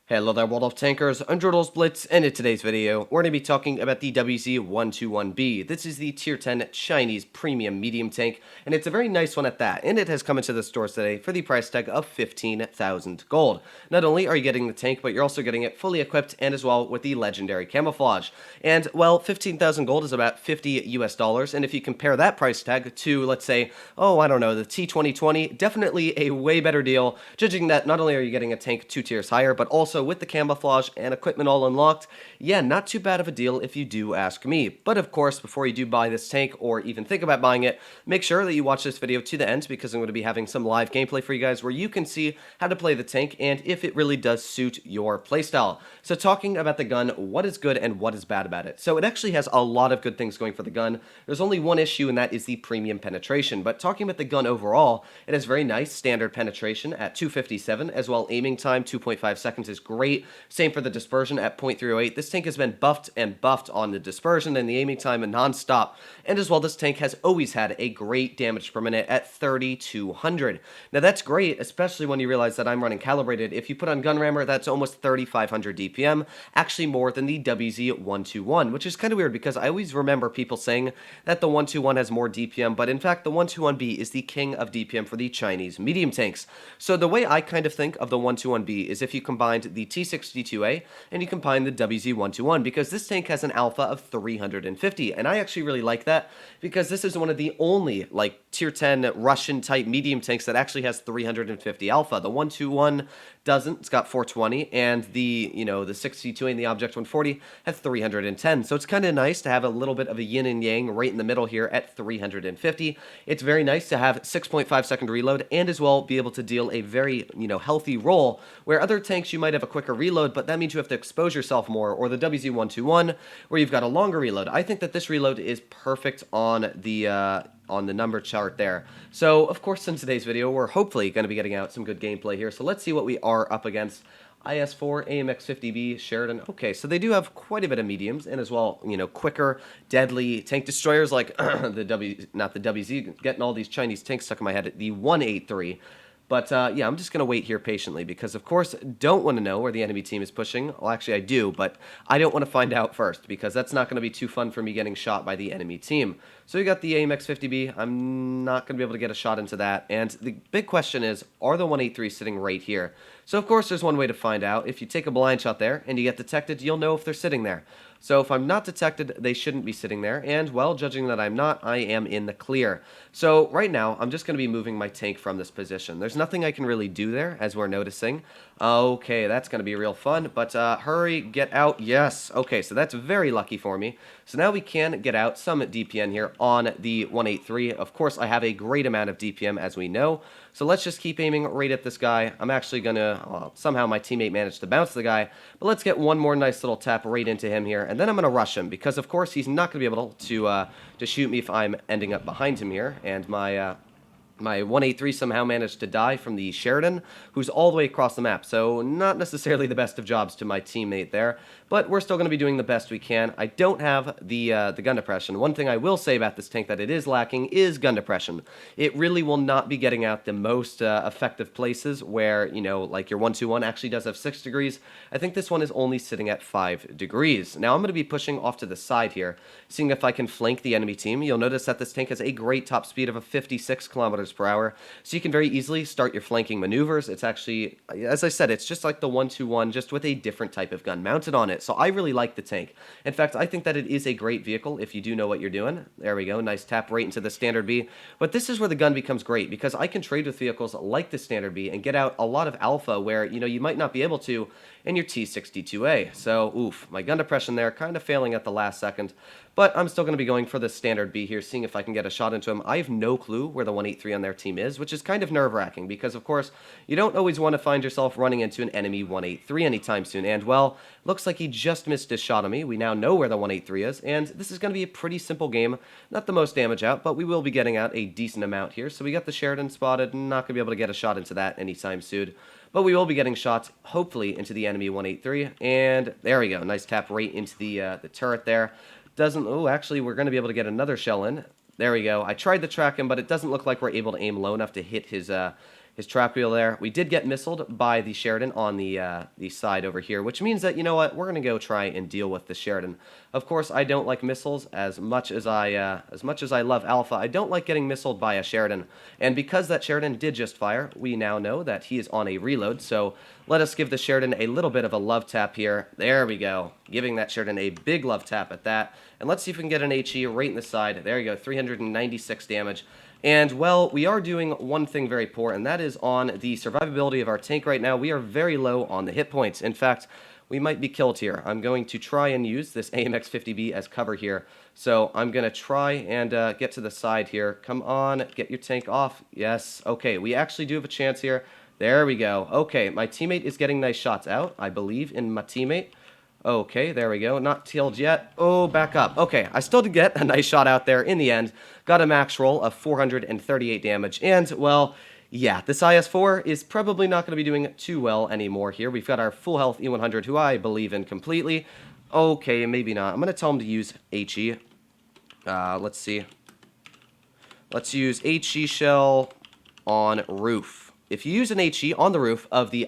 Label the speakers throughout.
Speaker 1: Hello there, World of Tankers, I'm Blitz, and in today's video, we're going to be talking about the WZ-121B. This is the Tier 10 Chinese Premium Medium Tank, and it's a very nice one at that, and it has come into the stores today for the price tag of 15,000 gold. Not only are you getting the tank, but you're also getting it fully equipped, and as well with the legendary camouflage. And, well, 15,000 gold is about $50 US, and if you compare that price tag to, let's say, I don't know, the T2020, definitely a way better deal, judging that not only are you getting a tank 2 tiers higher, but also with the camouflage and equipment all unlocked, yeah, not too bad of a deal if you do ask me. But of course, before you do buy this tank or even think about buying it, make sure that you watch this video to the end because I'm going to be having some live gameplay for you guys where you can see how to play the tank and if it really does suit your playstyle. So talking about the gun, what is good and what is bad about it? So it actually has a lot of good things going for the gun. There's only one issue, and that is the premium penetration. But talking about the gun overall, it has very nice standard penetration at 257, as well aiming time 2.5 seconds is great. Same for the dispersion at 0.308. This tank has been buffed and buffed on the dispersion and the aiming time and non-stop. And as well, this tank has always had a great damage per minute at 3,200. Now that's great, especially when you realize that I'm running calibrated. If you put on gun rammer, that's almost 3,500 DPM, actually more than the WZ-121, which is kind of weird because I always remember people saying that the 121 has more DPM, but in fact the 121B is the king of DPM for the Chinese medium tanks. So the way I kind of think of the 121B is if you combined the T62A and you combine the WZ-121, because this tank has an alpha of 350, and I actually really like that because this is one of the only like tier 10 Russian type medium tanks that actually has 350 alpha. The 121 doesn't. It's got 420, and the the 62 and the Object 140 have 310. So it's kind of nice to have a little bit of a yin and yang right in the middle here at 350. It's very nice to have 6.5 second reload and as well be able to deal a very healthy roll where other tanks you might have a quicker reload, but that means you have to expose yourself more, or the WZ-121 where you've got a longer reload. I think that this reload is perfect on the number chart there. So, of course, in today's video, we're hopefully going to be getting out some good gameplay here. So let's see what we are up against. IS-4, AMX-50B, Sheridan. Okay, so they do have quite a bit of mediums, and as well, quicker, deadly tank destroyers like the WZ, getting all these Chinese tanks stuck in my head, the 183. But, yeah, I'm just going to wait here patiently because, of course, don't want to know where the enemy team is pushing. Well, actually, I do, but I don't want to find out first because that's not going to be too fun for me getting shot by the enemy team. So we got the AMX-50B. I'm not going to be able to get a shot into that. And the big question is, are the 183 sitting right here? So, of course, there's one way to find out. If you take a blind shot there and you get detected, you'll know if they're sitting there. So if I'm not detected, they shouldn't be sitting there, and, well, judging that I'm not, I am in the clear. So right now, I'm just going to be moving my tank from this position. There's nothing I can really do there, as we're noticing. Okay, that's going to be real fun, but hurry, get out, yes. Okay, so that's very lucky for me. So now we can get out some DPM here on the 183. Of course, I have a great amount of DPM, as we know. So let's just keep aiming right at this guy. I'm actually going to, somehow my teammate managed to bounce the guy, but let's get one more nice little tap right into him here, and then I'm going to rush him, because of course he's not going to be able to shoot me if I'm ending up behind him here, and my 183 somehow managed to die from the Sheridan, who's all the way across the map, so not necessarily the best of jobs to my teammate there, but we're still going to be doing the best we can. I don't have the gun depression. One thing I will say about this tank that it is lacking is gun depression. It really will not be getting out the most effective places where, like your 121 actually does have 6 degrees. I think this one is only sitting at 5 degrees. Now I'm going to be pushing off to the side here, seeing if I can flank the enemy team. You'll notice that this tank has a great top speed of a 56 kilometers per hour, so you can very easily start your flanking maneuvers. It's actually, as I said, it's just like the 121, just with a different type of gun mounted on it. So I really like the tank. In fact, I think that it is a great vehicle if you do know what you're doing. There we go, nice tap right into the Standard B. But this is where the gun becomes great, because I can trade with vehicles like the Standard B and get out a lot of alpha where, you might not be able to in your T62A. So, oof, my gun depression there kind of failing at the last second. But I'm still going to be going for the Standard B here, seeing if I can get a shot into him. I have no clue where the 183 on their team is, which is kind of nerve-wracking because, of course, you don't always want to find yourself running into an enemy 183 anytime soon. And, well, looks like he just missed his shot on me. We now know where the 183 is, and this is going to be a pretty simple game. Not the most damage out, but we will be getting out a decent amount here. So we got the Sheridan spotted. Not going to be able to get a shot into that anytime soon. But we will be getting shots, hopefully, into the enemy 183. And there we go. Nice tap right into the turret there. Actually, we're going to be able to get another shell in. There we go. I tried to track him, but it doesn't look like we're able to aim low enough to hit his his track wheel there. We did get missiled by the Sheridan on the side over here, which means that, you know what, we're going to go try and deal with the Sheridan. Of course, I don't like missiles as much as I love Alpha. I don't like getting missiled by a Sheridan. And because that Sheridan did just fire, we now know that he is on a reload. So let us give the Sheridan a little bit of a love tap here. There we go. Giving that Sheridan a big love tap at that. And let's see if we can get an HE right in the side. There you go, 396 damage. And, well, we are doing one thing very poor, and that is on the survivability of our tank right now. We are very low on the hit points. In fact, we might be killed here. I'm going to try and use this AMX-50B as cover here. So I'm going to try and get to the side here. Come on, get your tank off. Yes, okay, we actually do have a chance here. There we go. Okay, my teammate is getting nice shots out, I believe, in my teammate. Okay, there we go. Not killed yet. Oh, back up. Okay, I still did get a nice shot out there in the end. Got a max roll of 438 damage. And, well, yeah, this IS-4 is probably not going to be doing too well anymore here. We've got our full health E100, who I believe in completely. Okay, maybe not. I'm going to tell him to use HE. Let's see. Let's use HE shell on roof. If you use an HE on the roof of the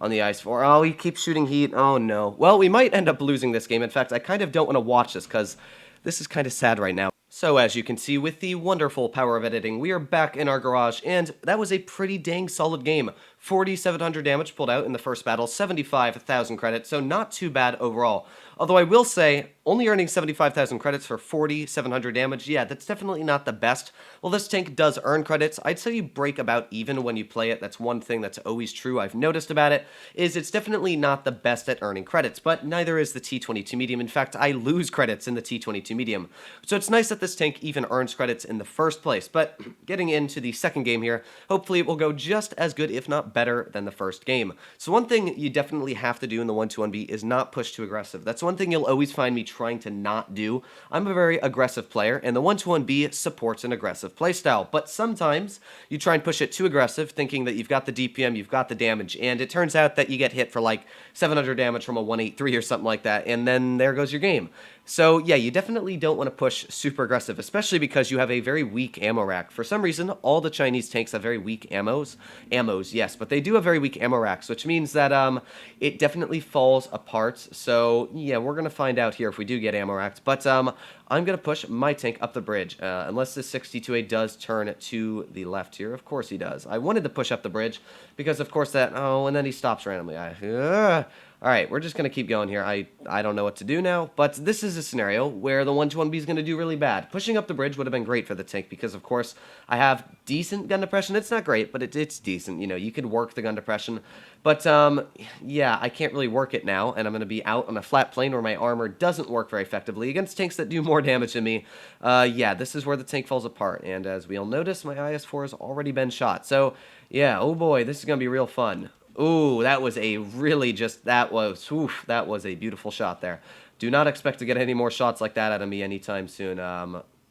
Speaker 1: on the IS-4. Oh, he keeps shooting heat. Oh, no. Well, we might end up losing this game. In fact, I kind of don't want to watch this because this is kind of sad right now. So, as you can see, with the wonderful power of editing, we are back in our garage, and that was a pretty dang solid game. 4,700 damage pulled out in the first battle, 75,000 credits, so not too bad overall. Although I will say, only earning 75,000 credits for 4,700 damage, yeah, that's definitely not the best. Well, this tank does earn credits. I'd say you break about even when you play it. That's one thing that's always true I've noticed about it, is it's definitely not the best at earning credits, but neither is the T22 medium. In fact, I lose credits in the T22 medium. So it's nice that this tank even earns credits in the first place. But getting into the second game here, hopefully it will go just as good, if not better, than the first game. So one thing you definitely have to do in the 1-2-1B is not push too aggressive. That's one thing you'll always find me trying to not do. I'm a very aggressive player, and the 1-2-1B supports an aggressive playstyle. But sometimes you try and push it too aggressive, thinking that you've got the DPM, you've got the damage, and it turns out that you get hit for like 700 damage from a 183 or something like that, and then there goes your game. So yeah, you definitely don't want to push super aggressive, especially because you have a very weak ammo rack. For some reason, all the Chinese tanks have very weak ammos, yes, but they do have very weak ammo racks, which means that it definitely falls apart. So yeah, we're going to find out here if we do get ammo racks, but I'm going to push my tank up the bridge, unless this 62A does turn to the left here. Of course he does. I wanted to push up the bridge because, of course, and then he stops randomly. Alright, we're just going to keep going here. I don't know what to do now, but this is a scenario where the 1-2-1B is going to do really bad. Pushing up the bridge would have been great for the tank because, of course, I have decent gun depression. It's not great, but it's decent. You know, you could work the gun depression. But, yeah, I can't really work it now, and I'm going to be out on a flat plane where my armor doesn't work very effectively against tanks that do more damage than me. Yeah, this is where the tank falls apart, and as we'll notice, my IS-4 has already been shot. So, yeah, oh boy, this is going to be real fun. Ooh, that was a really that was a beautiful shot there. Do not expect to get any more shots like that out of me anytime soon.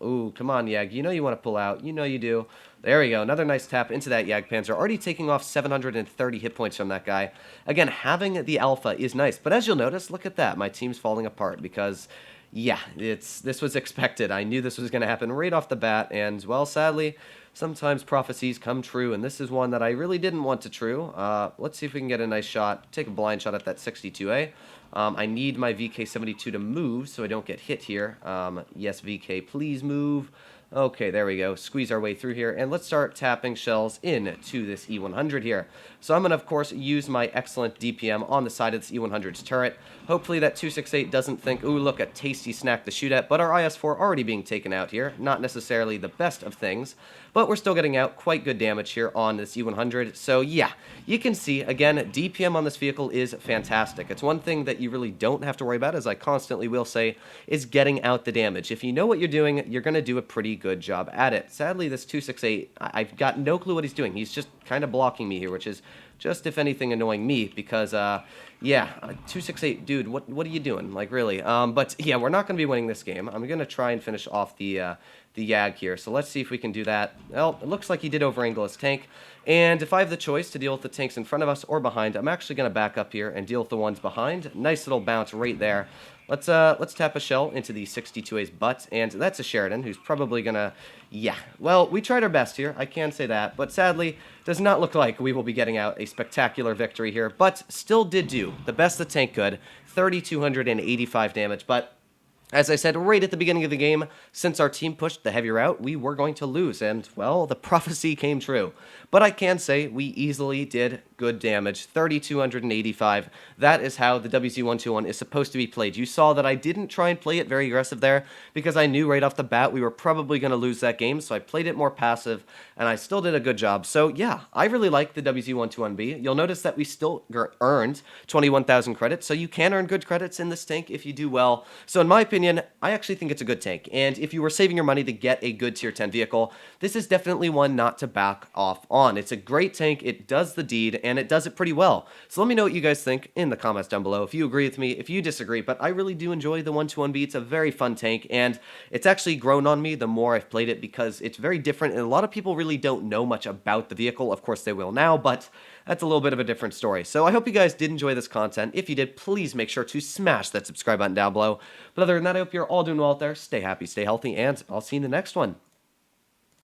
Speaker 1: Ooh, come on, Yag. You know you want to pull out. You know you do. There we go. Another nice tap into that Jagdpanzer. Already taking off 730 hit points from that guy. Again, having the Alpha is nice. But as you'll notice, look at that. My team's falling apart because, yeah, this was expected. I knew this was going to happen right off the bat. And, well, sadly, sometimes prophecies come true, and this is one that I really didn't want to true. Let's see if we can get a nice shot. Take a blind shot at that 62A. I need my VK72 to move so I don't get hit here. Yes, VK, please move. Okay, there we go. Squeeze our way through here, and let's start tapping shells into this E100 here. So I'm going to, of course, use my excellent DPM on the side of this E100's turret. Hopefully that 268 doesn't think, ooh, look, a tasty snack to shoot at, but our IS-4 already being taken out here. Not necessarily the best of things, but we're still getting out quite good damage here on this E100. So yeah, you can see, again, DPM on this vehicle is fantastic. It's one thing that you really don't have to worry about, as I constantly will say, is getting out the damage. If you know what you're doing, you're going to do a pretty good job at it. Sadly, this 268, I've got no clue what he's doing. He's just kind of blocking me here, which is just, if anything, annoying me because, yeah, 268, dude, what are you doing? Like, really? But, yeah, we're not going to be winning this game. I'm going to try and finish off the Yag here. So let's see if we can do that. Well, it looks like he did over-angle his tank. And if I have the choice to deal with the tanks in front of us or behind, I'm actually going to back up here and deal with the ones behind. Nice little bounce right there. Let's tap a shell into the 62A's butt, and that's a Sheridan, who's probably gonna, yeah. Well, we tried our best here, I can say that, but sadly, does not look like we will be getting out a spectacular victory here, but still did do the best the tank could, 3,285 damage, but as I said right at the beginning of the game, since our team pushed the heavy route, we were going to lose, and, well, the prophecy came true. But I can say we easily did good damage, 3,285. That is how the WZ121 is supposed to be played. You saw that I didn't try and play it very aggressive there, because I knew right off the bat we were probably going to lose that game, so I played it more passive, and I still did a good job. So, yeah, I really like the WZ121B. You'll notice that we still earned 21,000 credits, so you can earn good credits in this tank if you do well. So, in my opinion, I actually think it's a good tank, and if you were saving your money to get a good tier 10 vehicle, this is definitely one not to back off on. It's a great tank, it does the deed, and it does it pretty well. So let me know what you guys think in the comments down below, if you agree with me, if you disagree, but I really do enjoy the 121B. It's a very fun tank, and it's actually grown on me the more I've played it, because it's very different, and a lot of people really don't know much about the vehicle. Of course they will now, but that's a little bit of a different story. So I hope you guys did enjoy this content. If you did, please make sure to smash that subscribe button down below. But other than that, I hope you're all doing well out there. Stay happy, stay healthy, and I'll see you in the next one.